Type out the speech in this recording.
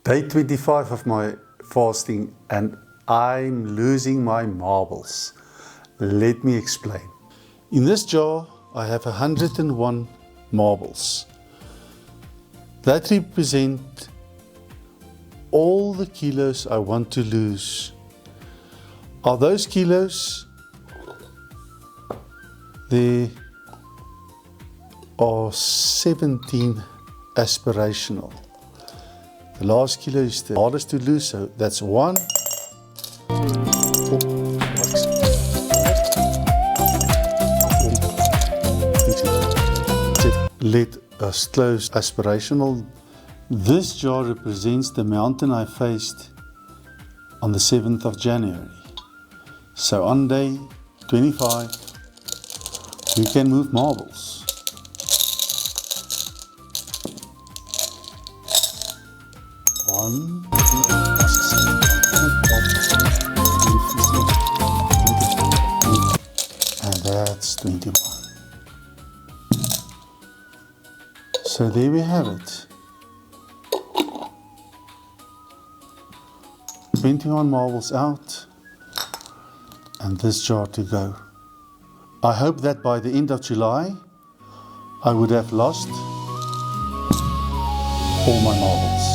Day 25 of my fasting and I'm losing my marbles. Let me explain. In this jar I have 101 marbles. That represent all the kilos I want to lose. Are those kilos? There are 17 aspirational. The last kilo is the hardest to lose, so that's 1. Let us close aspirational. This jar represents the mountain I faced on the 7th of January. So on day 25, you can move marbles. One, and that's 21. So there we have it. 21 marbles out, and this jar to go. I hope that by the end of July, I would have lost all my marbles.